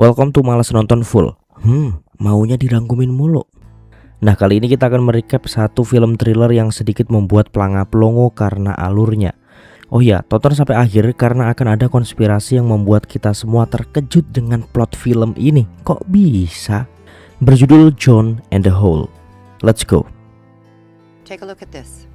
Welcome to Malas Nonton Full. Maunya dirangkumin mulu. Nah, kali ini kita akan merecap satu film thriller yang sedikit membuat pelanga-pelongo karena alurnya. Oh ya, tonton sampai akhir karena akan ada konspirasi yang membuat kita semua terkejut dengan plot film ini. Kok bisa? Berjudul John and the Hole. Let's go. Take a look at this.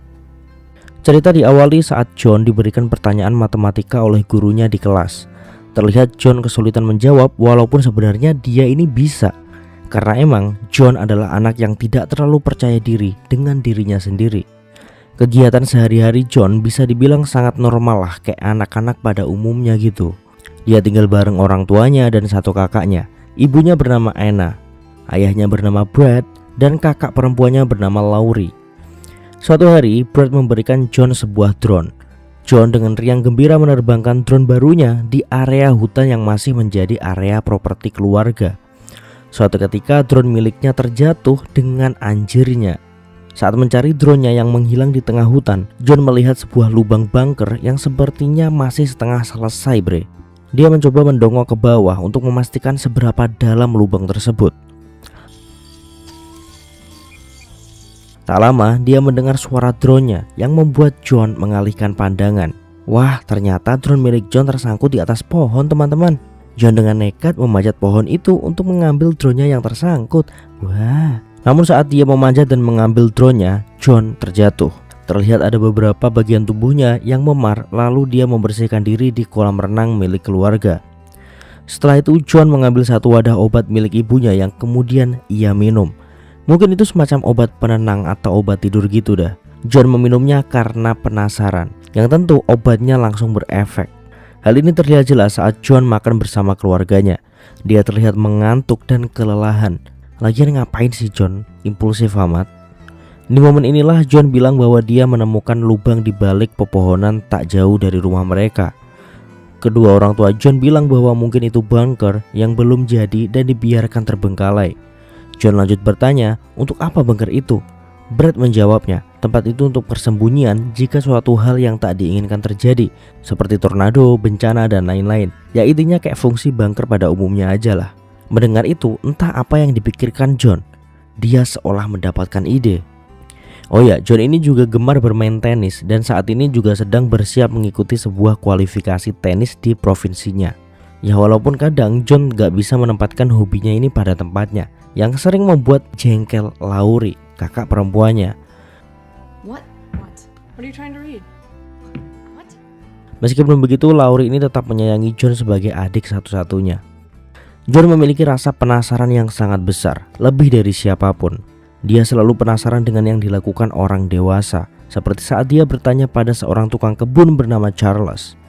Cerita diawali saat John diberikan pertanyaan matematika oleh gurunya di kelas. Terlihat John kesulitan menjawab walaupun sebenarnya dia ini bisa. Karena emang John adalah anak yang tidak terlalu percaya diri dengan dirinya sendiri. Kegiatan sehari-hari John bisa dibilang sangat normal lah, kayak anak-anak pada umumnya gitu. Dia tinggal bareng orang tuanya dan satu kakaknya. Ibunya bernama Anna, ayahnya bernama Brad, dan kakak perempuannya bernama Laurie. Suatu hari Brad memberikan John sebuah drone. John dengan riang gembira menerbangkan drone barunya di area hutan yang masih menjadi area properti keluarga. Suatu ketika drone miliknya terjatuh dengan anjirnya. Saat mencari drone-nya yang menghilang di tengah hutan, John melihat sebuah lubang bunker yang sepertinya masih setengah selesai, bre. Dia mencoba mendongak ke bawah untuk memastikan seberapa dalam lubang tersebut. Tak lama dia mendengar suara drone-nya yang membuat John mengalihkan pandangan. Wah, ternyata drone milik John tersangkut di atas pohon, teman-teman. John dengan nekat memanjat pohon itu untuk mengambil drone-nya yang tersangkut. Wah, namun saat dia memanjat dan mengambil drone-nya, John terjatuh. Terlihat ada beberapa bagian tubuhnya yang memar, lalu dia membersihkan diri di kolam renang milik keluarga. Setelah itu John mengambil satu wadah obat milik ibunya yang kemudian ia minum. Mungkin itu semacam obat penenang atau obat tidur gitu dah. John meminumnya karena penasaran. Yang tentu obatnya langsung berefek. Hal ini terlihat jelas saat John makan bersama keluarganya. Dia terlihat mengantuk dan kelelahan. Lagian ngapain sih John? Impulsif amat. Di momen inilah John bilang bahwa dia menemukan lubang di balik pepohonan tak jauh dari rumah mereka. Kedua orang tua John bilang bahwa mungkin itu bunker yang belum jadi dan dibiarkan terbengkalai. John lanjut bertanya, untuk apa bunker itu? Brad menjawabnya, tempat itu untuk persembunyian jika suatu hal yang tak diinginkan terjadi, seperti tornado, bencana, dan lain-lain. Ya intinya kayak fungsi bunker pada umumnya aja lah. Mendengar itu, entah apa yang dipikirkan John. Dia seolah mendapatkan ide. Oh ya, John ini juga gemar bermain tenis dan saat ini juga sedang bersiap mengikuti sebuah kualifikasi tenis di provinsinya. Ya walaupun kadang John gak bisa menempatkan hobinya ini pada tempatnya, yang sering membuat jengkel Laurie, kakak perempuannya. What are you trying to read? What? Meskipun begitu, Laurie ini tetap menyayangi John sebagai adik satu-satunya. John memiliki rasa penasaran yang sangat besar, lebih dari siapapun. Dia selalu penasaran dengan yang dilakukan orang dewasa, seperti saat dia bertanya pada seorang tukang kebun bernama Charles.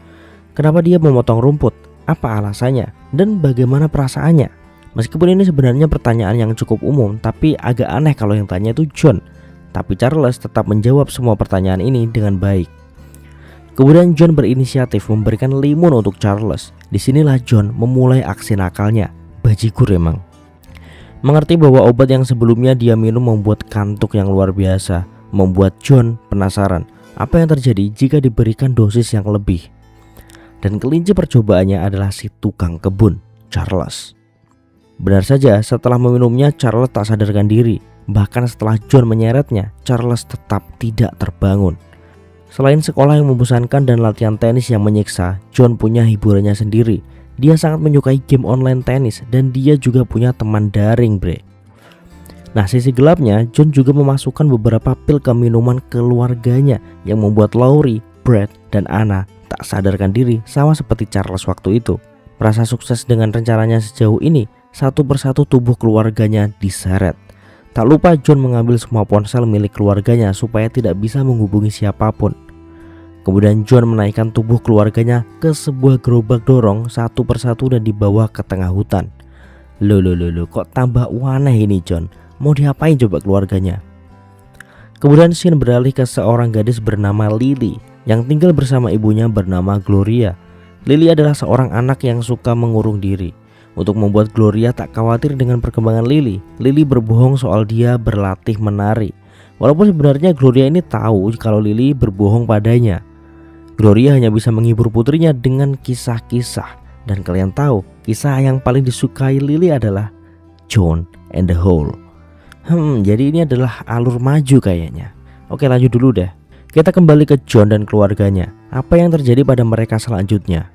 Kenapa dia memotong rumput? Apa alasannya? Dan bagaimana perasaannya? Meskipun ini sebenarnya pertanyaan yang cukup umum, tapi agak aneh kalau yang tanya itu John. Tapi Charles tetap menjawab semua pertanyaan ini dengan baik. Kemudian John berinisiatif memberikan limun untuk Charles. Disinilah John memulai aksi nakalnya. Bajigur emang. Mengerti bahwa obat yang sebelumnya dia minum membuat kantuk yang luar biasa, membuat John penasaran apa yang terjadi jika diberikan dosis yang lebih. Dan kelinci percobaannya adalah si tukang kebun, Charles. Benar saja, setelah meminumnya Charles tak sadarkan diri. Bahkan setelah John menyeretnya, Charles tetap tidak terbangun. Selain sekolah yang membosankan dan latihan tenis yang menyiksa, John punya hiburannya sendiri. Dia sangat menyukai game online tenis dan dia juga punya teman daring, bre. Nah, sisi gelapnya, John juga memasukkan beberapa pil ke minuman keluarganya yang membuat Laurie, Brad, dan Anna tak sadarkan diri sama seperti Charles waktu itu. Merasa sukses dengan rencananya sejauh ini, satu persatu tubuh keluarganya diseret. Tak lupa John mengambil semua ponsel milik keluarganya supaya tidak bisa menghubungi siapapun. Kemudian John menaikkan tubuh keluarganya ke sebuah gerobak dorong satu persatu dan dibawa ke tengah hutan. Loh, kok tambah aneh ini John? Mau diapain coba keluarganya? Kemudian scene beralih ke seorang gadis bernama Lily yang tinggal bersama ibunya bernama Gloria. Lily adalah seorang anak yang suka mengurung diri. Untuk membuat Gloria tak khawatir dengan perkembangan Lily, Lily berbohong soal dia berlatih menari. Walaupun sebenarnya Gloria ini tahu kalau Lily berbohong padanya. Gloria hanya bisa menghibur putrinya dengan kisah-kisah. Dan kalian tahu, kisah yang paling disukai Lily adalah John and the Hole. Jadi ini adalah alur maju kayaknya. Oke, lanjut dulu deh. Kita kembali ke John dan keluarganya. Apa yang terjadi pada mereka selanjutnya?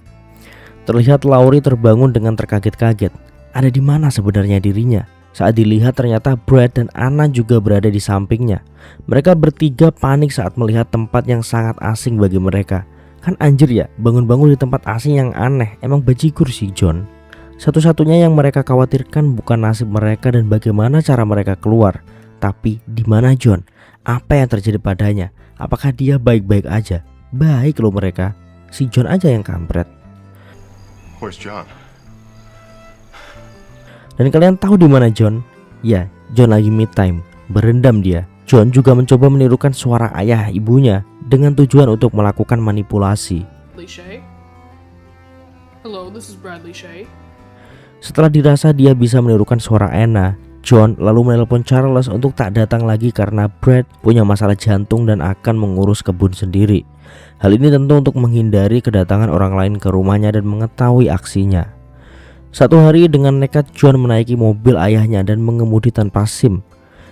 Terlihat Laurie terbangun dengan terkaget-kaget. Ada di mana sebenarnya dirinya? Saat dilihat ternyata Brad dan Anna juga berada di sampingnya. Mereka bertiga panik saat melihat tempat yang sangat asing bagi mereka. Kan anjir ya, bangun-bangun di tempat asing yang aneh. Emang bajigur sih John. Satu-satunya yang mereka khawatirkan bukan nasib mereka dan bagaimana cara mereka keluar, tapi di mana John? Apa yang terjadi padanya? Apakah dia baik-baik aja? Baik loh mereka. Si John aja yang kampret. Where's John? Dan kalian tahu di mana John? Ya, John lagi me time, berendam dia. John juga mencoba menirukan suara ayah ibunya dengan tujuan untuk melakukan manipulasi. Bradley Shay? Hello, this is Bradley Shay. Setelah dirasa dia bisa menirukan suara Anna, John lalu menelpon Charles untuk tak datang lagi karena Brad punya masalah jantung dan akan mengurus kebun sendiri. Hal ini tentu untuk menghindari kedatangan orang lain ke rumahnya dan mengetahui aksinya. Satu hari dengan nekat John menaiki mobil ayahnya dan mengemudi tanpa SIM.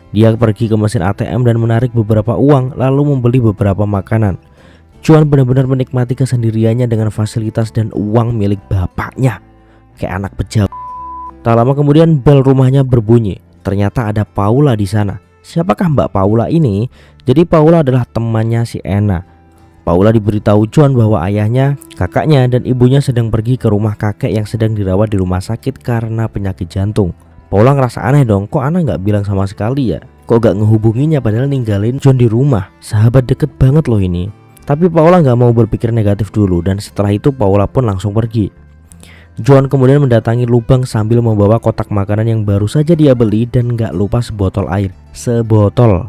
Dia pergi ke mesin ATM dan menarik beberapa uang lalu membeli beberapa makanan. John benar-benar menikmati kesendiriannya dengan fasilitas dan uang milik bapaknya. Kayak anak pejabat. Tak lama kemudian bel rumahnya berbunyi. Ternyata ada Paula di sana. Siapakah Mbak Paula ini? Jadi Paula adalah temannya si Anna. Paula diberitahu John bahwa ayahnya, kakaknya, dan ibunya sedang pergi ke rumah kakek yang sedang dirawat di rumah sakit karena penyakit jantung. Paula ngerasa aneh dong, kok Anna gak bilang sama sekali ya? Kok gak ngehubunginya padahal ninggalin John di rumah? Sahabat deket banget loh ini. Tapi Paula gak mau berpikir negatif dulu dan setelah itu Paula pun langsung pergi. John kemudian mendatangi lubang sambil membawa kotak makanan yang baru saja dia beli dan gak lupa sebotol air. Sebotol.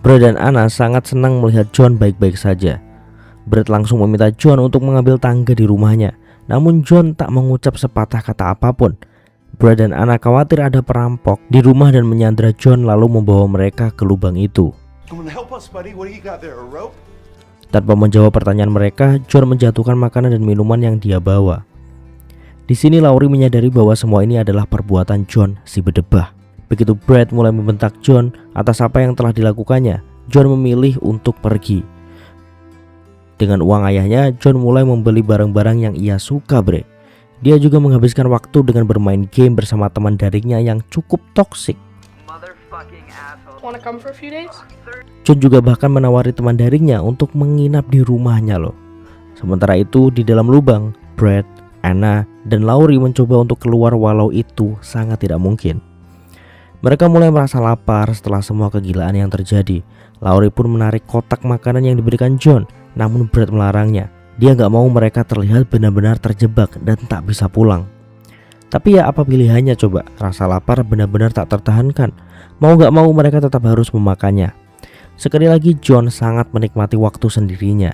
Brad dan Anna sangat senang melihat John baik-baik saja. Brad langsung meminta John untuk mengambil tangga di rumahnya. Namun John tak mengucap sepatah kata apapun. Brad dan Anna khawatir ada perampok di rumah dan menyandra John lalu membawa mereka ke lubang itu. Tanpa menjawab pertanyaan mereka, John menjatuhkan makanan dan minuman yang dia bawa. Di sini Laurie menyadari bahwa semua ini adalah perbuatan John si bedebah. Begitu Brad mulai membentak John atas apa yang telah dilakukannya, John memilih untuk pergi. Dengan uang ayahnya, John mulai membeli barang-barang yang ia suka, bre. Dia juga menghabiskan waktu dengan bermain game bersama teman daringnya yang cukup toksik. Wanna come for a few days? John juga bahkan menawari teman daringnya untuk menginap di rumahnya loh. Sementara itu di dalam lubang, Brad, Anna, dan Laurie mencoba untuk keluar walau itu sangat tidak mungkin. Mereka mulai merasa lapar setelah semua kegilaan yang terjadi. Laurie pun menarik kotak makanan yang diberikan John, namun Brad melarangnya. Dia gak mau mereka terlihat benar-benar terjebak dan tak bisa pulang. Tapi ya apa pilihannya coba, rasa lapar benar-benar tak tertahankan. Mau gak mau mereka tetap harus memakannya. Sekali lagi John sangat menikmati waktu sendirinya.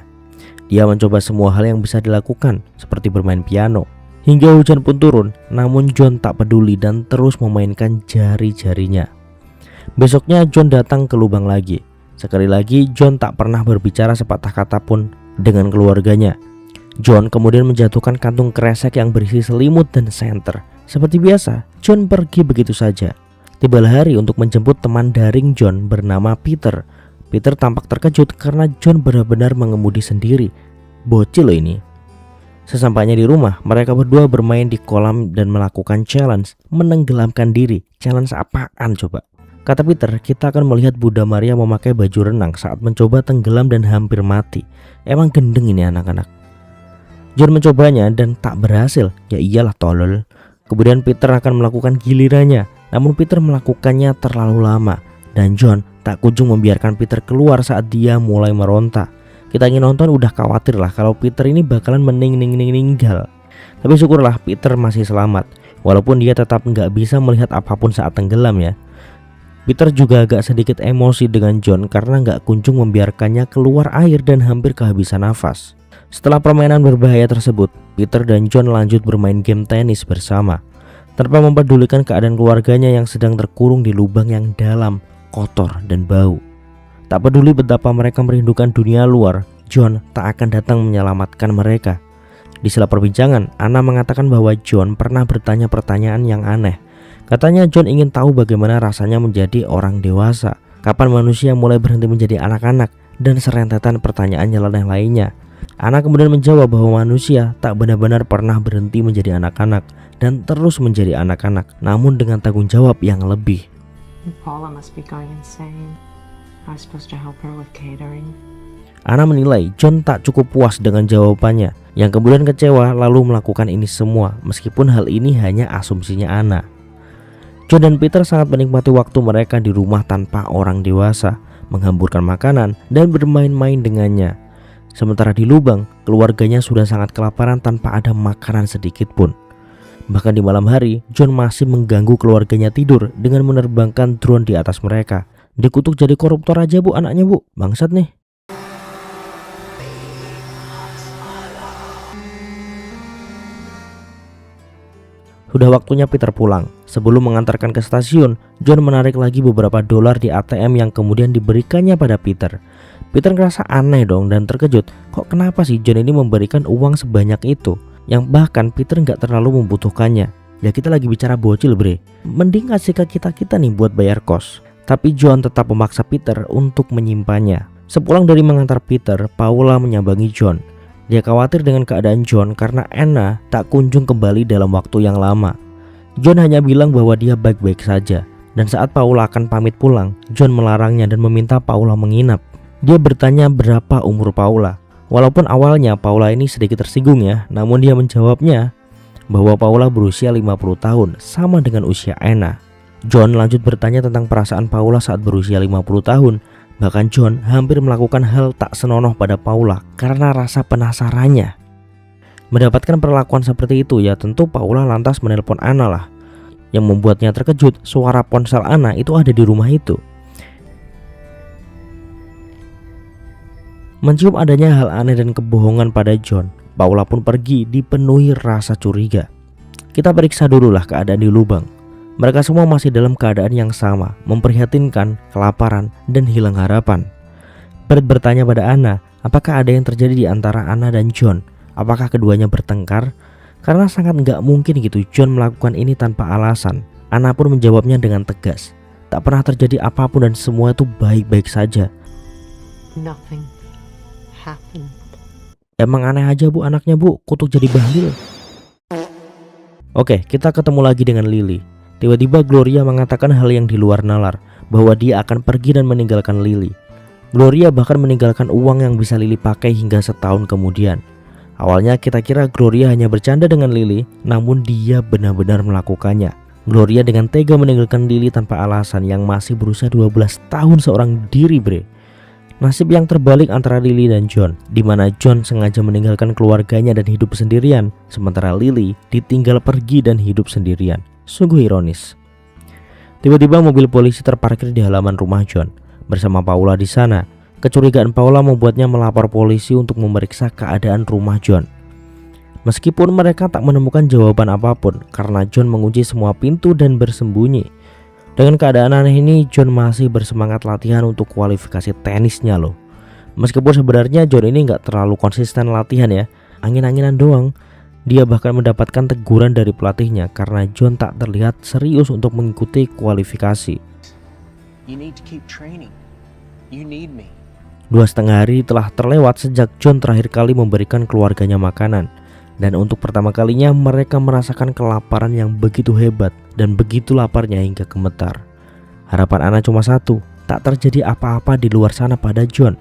Dia mencoba semua hal yang bisa dilakukan, seperti bermain piano. Hingga hujan pun turun, namun John tak peduli dan terus memainkan jari-jarinya. Besoknya John datang ke lubang lagi. Sekali lagi John tak pernah berbicara sepatah kata pun dengan keluarganya. John kemudian menjatuhkan kantung kresek yang berisi selimut dan senter. Seperti biasa, John pergi begitu saja. Tibalah hari untuk menjemput teman daring John bernama Peter. Peter tampak terkejut karena John benar-benar mengemudi sendiri. Bocil loh ini. Sesampainya di rumah, mereka berdua bermain di kolam dan melakukan challenge menenggelamkan diri. Challenge apaan coba? Kata Peter, kita akan melihat Bunda Maria memakai baju renang saat mencoba tenggelam dan hampir mati. Emang gendeng ini anak-anak. John mencobanya dan tak berhasil. Ya iyalah tolol. Kemudian Peter akan melakukan gilirannya. Namun Peter melakukannya terlalu lama. Dan John tak kunjung membiarkan Peter keluar saat dia mulai meronta. Kita ingin nonton udah khawatir lah kalau Peter ini bakalan meninggal. Tapi syukurlah Peter masih selamat. Walaupun dia tetap nggak bisa melihat apapun saat tenggelam ya. Peter juga agak sedikit emosi dengan John karena nggak kunjung membiarkannya keluar air dan hampir kehabisan nafas. Setelah permainan berbahaya tersebut, Peter dan John lanjut bermain game tenis bersama. Tanpa mempedulikan keadaan keluarganya yang sedang terkurung di lubang yang dalam, kotor dan bau. Tak peduli betapa mereka merindukan dunia luar, John tak akan datang menyelamatkan mereka. Di sela perbincangan, Anna mengatakan bahwa John pernah bertanya pertanyaan yang aneh. Katanya John ingin tahu bagaimana rasanya menjadi orang dewasa, kapan manusia mulai berhenti menjadi anak-anak, dan serentetan pertanyaan nyeleneh lainnya. Anna kemudian menjawab bahwa manusia tak benar-benar pernah berhenti menjadi anak-anak dan terus menjadi anak-anak, namun dengan tanggung jawab yang lebih. Paula must be going insane. I was supposed to help her with catering. Anna menilai John tak cukup puas dengan jawabannya, yang kemudian kecewa lalu melakukan ini semua, meskipun hal ini hanya asumsinya Anna. John dan Peter sangat menikmati waktu mereka di rumah tanpa orang dewasa, menghamburkan makanan dan bermain-main dengannya. Sementara di lubang, keluarganya sudah sangat kelaparan tanpa ada makanan sedikit pun. Bahkan di malam hari, John masih mengganggu keluarganya tidur dengan menerbangkan drone di atas mereka. Dikutuk jadi koruptor aja bu anaknya bu, bangsat nih. Sudah waktunya Peter pulang. Sebelum mengantarkan ke stasiun, John menarik lagi beberapa dolar di ATM yang kemudian diberikannya pada Peter. Peter ngerasa aneh dong dan terkejut. Kok kenapa sih John ini memberikan uang sebanyak itu? Yang bahkan Peter nggak terlalu membutuhkannya. Ya kita lagi bicara bocil bre. Mending kasih ke kita nih buat bayar kos. Tapi John tetap memaksa Peter untuk menyimpannya. Sepulang dari mengantar Peter, Paula menyambangi John. Dia khawatir dengan keadaan John karena Anna tak kunjung kembali dalam waktu yang lama. John hanya bilang bahwa dia baik-baik saja. Dan saat Paula akan pamit pulang, John melarangnya dan meminta Paula menginap. Dia bertanya berapa umur Paula. Walaupun awalnya Paula ini sedikit tersinggung ya, namun dia menjawabnya bahwa Paula berusia 50 tahun, sama dengan usia Anna. John lanjut bertanya tentang perasaan Paula saat berusia 50 tahun. Bahkan John hampir melakukan hal tak senonoh pada Paula karena rasa penasarannya. Mendapatkan perlakuan seperti itu ya tentu Paula lantas menelpon Anna lah. Yang membuatnya terkejut, suara ponsel Anna itu ada di rumah itu. Mencium adanya hal aneh dan kebohongan pada John, Paula pun pergi dipenuhi rasa curiga. Kita periksa dululah keadaan di lubang. Mereka semua masih dalam keadaan yang sama, memprihatinkan, kelaparan, dan hilang harapan. Brett bertanya pada Anna, apakah ada yang terjadi di antara Anna dan John? Apakah keduanya bertengkar? Karena sangat nggak mungkin gitu John melakukan ini tanpa alasan. Anna pun menjawabnya dengan tegas. Tak pernah terjadi apapun dan semua itu baik-baik saja. Nothing happened. Emang aneh aja bu anaknya bu, kutuk jadi bahlil. Oke, kita ketemu lagi dengan Lily. Tiba-tiba Gloria mengatakan hal yang di luar nalar, bahwa dia akan pergi dan meninggalkan Lily. Gloria bahkan meninggalkan uang yang bisa Lily pakai hingga setahun kemudian. Awalnya kita kira Gloria hanya bercanda dengan Lily, namun dia benar-benar melakukannya. Gloria dengan tega meninggalkan Lily tanpa alasan yang masih berusia 12 tahun seorang diri bre. Nasib yang terbalik antara Lily dan John, di mana John sengaja meninggalkan keluarganya dan hidup sendirian, sementara Lily ditinggal pergi dan hidup sendirian. Sungguh ironis. Tiba-tiba mobil polisi terparkir di halaman rumah John bersama Paula di sana. Kecurigaan Paula membuatnya melapor polisi untuk memeriksa keadaan rumah John. Meskipun mereka tak menemukan jawaban apapun karena John mengunci semua pintu dan bersembunyi. Dengan keadaan aneh ini, John masih bersemangat latihan untuk kualifikasi tenisnya loh. Meskipun sebenarnya John ini nggak terlalu konsisten latihan ya, angin-anginan doang. Dia bahkan mendapatkan teguran dari pelatihnya karena John tak terlihat serius untuk mengikuti kualifikasi. You need to keep training. You need me. 2,5 hari telah terlewat sejak John terakhir kali memberikan keluarganya makanan. Dan untuk pertama kalinya mereka merasakan kelaparan yang begitu hebat dan begitu laparnya hingga gemetar. Harapan Anna cuma satu, tak terjadi apa-apa di luar sana pada John.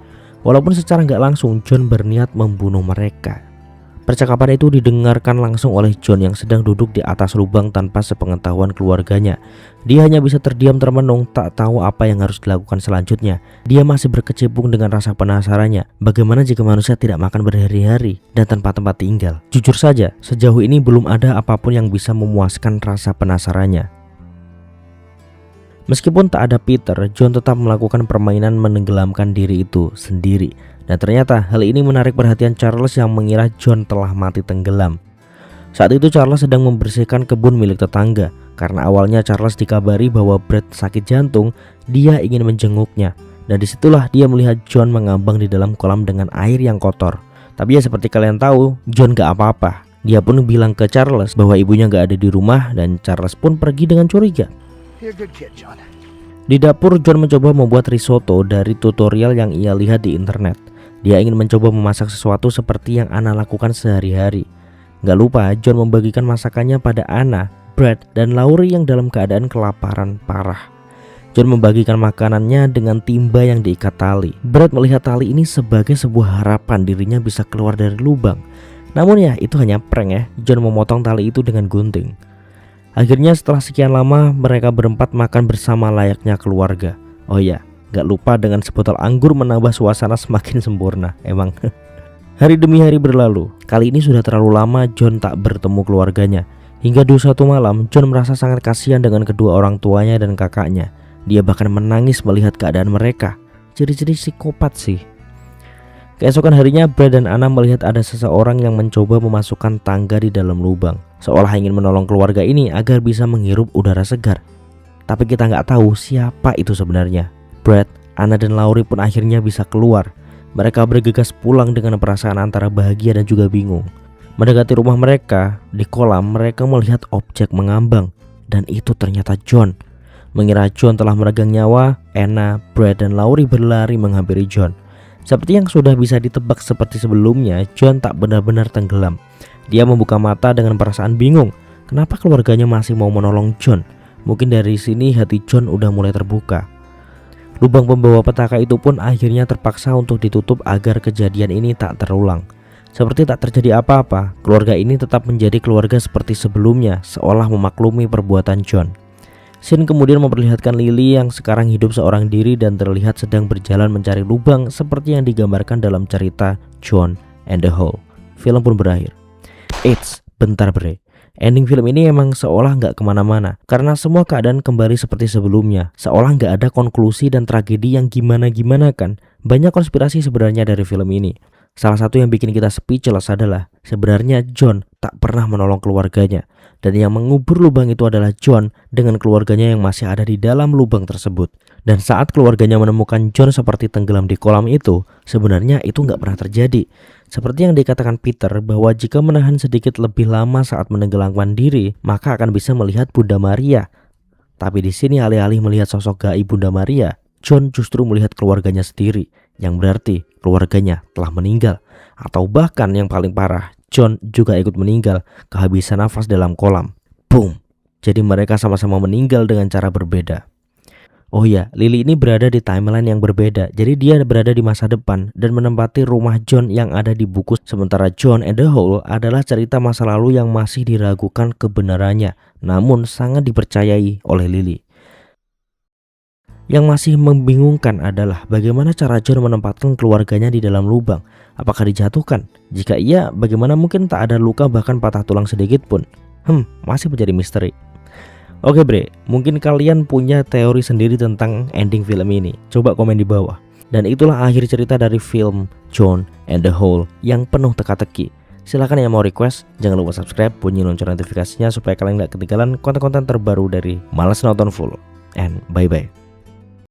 Walaupun secara nggak langsung John berniat membunuh mereka. Percakapan itu didengarkan langsung oleh John yang sedang duduk di atas lubang tanpa sepengetahuan keluarganya. Dia hanya bisa terdiam termenung, tak tahu apa yang harus dilakukan selanjutnya. Dia masih berkecimpung dengan rasa penasarannya. Bagaimana jika manusia tidak makan berhari-hari dan tanpa tempat tinggal? Jujur saja, sejauh ini belum ada apapun yang bisa memuaskan rasa penasarannya. Meskipun tak ada Peter, John tetap melakukan permainan menenggelamkan diri itu sendiri. Dan ternyata hal ini menarik perhatian Charles yang mengira John telah mati tenggelam. Saat itu Charles sedang membersihkan kebun milik tetangga. Karena awalnya Charles dikabari bahwa Brett sakit jantung, dia ingin menjenguknya. Dan disitulah dia melihat John mengambang di dalam kolam dengan air yang kotor. Tapi ya seperti kalian tahu, John gak apa-apa. Dia pun bilang ke Charles bahwa ibunya gak ada di rumah dan Charles pun pergi dengan curiga. You're a good kid, John. Di dapur, John mencoba membuat risotto dari tutorial yang ia lihat di internet. Dia ingin mencoba memasak sesuatu seperti yang Anna lakukan sehari-hari. Gak lupa, John membagikan masakannya pada Anna, Brad, dan Laurie yang dalam keadaan kelaparan parah. John membagikan makanannya dengan timba yang diikat tali. Brad melihat tali ini sebagai sebuah harapan dirinya bisa keluar dari lubang. Namun ya, itu hanya prank ya. John memotong tali itu dengan gunting. Akhirnya setelah sekian lama, mereka berempat makan bersama layaknya keluarga. Oh ya, gak lupa dengan sebotol anggur menambah suasana semakin sempurna. Emang. Hari demi hari berlalu. Kali ini sudah terlalu lama John tak bertemu keluarganya. Hingga suatu malam, John merasa sangat kasihan dengan kedua orang tuanya dan kakaknya. Dia bahkan menangis melihat keadaan mereka. Ciri-ciri psikopat sih. Keesokan harinya, Brad dan Anna melihat ada seseorang yang mencoba memasukkan tangga di dalam lubang, seolah ingin menolong keluarga ini agar bisa menghirup udara segar. Tapi kita nggak tahu siapa itu sebenarnya. Brad, Anna dan Laurie pun akhirnya bisa keluar. Mereka bergegas pulang dengan perasaan antara bahagia dan juga bingung. Mendekati rumah mereka, di kolam mereka melihat objek mengambang, dan itu ternyata John. Mengira John telah meregang nyawa, Anna, Brad, dan Laurie berlari menghampiri John. Seperti yang sudah bisa ditebak seperti sebelumnya, John tak benar-benar tenggelam. Dia membuka mata dengan perasaan bingung. Kenapa keluarganya masih mau menolong John? Mungkin dari sini hati John udah mulai terbuka. Lubang pembawa petaka itu pun akhirnya terpaksa untuk ditutup agar kejadian ini tak terulang. Seperti tak terjadi apa-apa, keluarga ini tetap menjadi keluarga seperti sebelumnya, seolah memaklumi perbuatan John. Scene kemudian memperlihatkan Lily yang sekarang hidup seorang diri dan terlihat sedang berjalan mencari lubang seperti yang digambarkan dalam cerita John and the Hole. Film pun berakhir. Eits, bentar bre. Ending film ini emang seolah nggak kemana-mana karena semua keadaan kembali seperti sebelumnya. Seolah nggak ada konklusi dan tragedi yang gimana-gimana kan. Banyak konspirasi sebenarnya dari film ini. Salah satu yang bikin kita speechless adalah sebenarnya John tak pernah menolong keluarganya. Dan yang mengubur lubang itu adalah John dengan keluarganya yang masih ada di dalam lubang tersebut. Dan saat keluarganya menemukan John seperti tenggelam di kolam itu, sebenarnya itu nggak pernah terjadi. Seperti yang dikatakan Peter bahwa jika menahan sedikit lebih lama saat menenggelamkan diri, maka akan bisa melihat Bunda Maria. Tapi di sini alih-alih melihat sosok gaib Bunda Maria, John justru melihat keluarganya sendiri, yang berarti keluarganya telah meninggal. Atau bahkan yang paling parah, John juga ikut meninggal kehabisan nafas dalam kolam. Boom. Jadi mereka sama-sama meninggal dengan cara berbeda. Oh ya, Lily ini berada di timeline yang berbeda. Jadi dia berada di masa depan dan menempati rumah John yang ada di buku. Sementara John and the Hole adalah cerita masa lalu yang masih diragukan kebenarannya, namun sangat dipercayai oleh Lily. Yang masih membingungkan adalah bagaimana cara John menempatkan keluarganya di dalam lubang. Apakah dijatuhkan? Jika iya, bagaimana mungkin tak ada luka bahkan patah tulang sedikit pun? Masih menjadi misteri. Oke bre, mungkin kalian punya teori sendiri tentang ending film ini. Coba komen di bawah. Dan itulah akhir cerita dari film John and the Hole yang penuh teka-teki. Silahkan yang mau request, jangan lupa subscribe, bunyi lonceng notifikasinya supaya kalian gak ketinggalan konten-konten terbaru dari Malas Nonton Full. And bye-bye.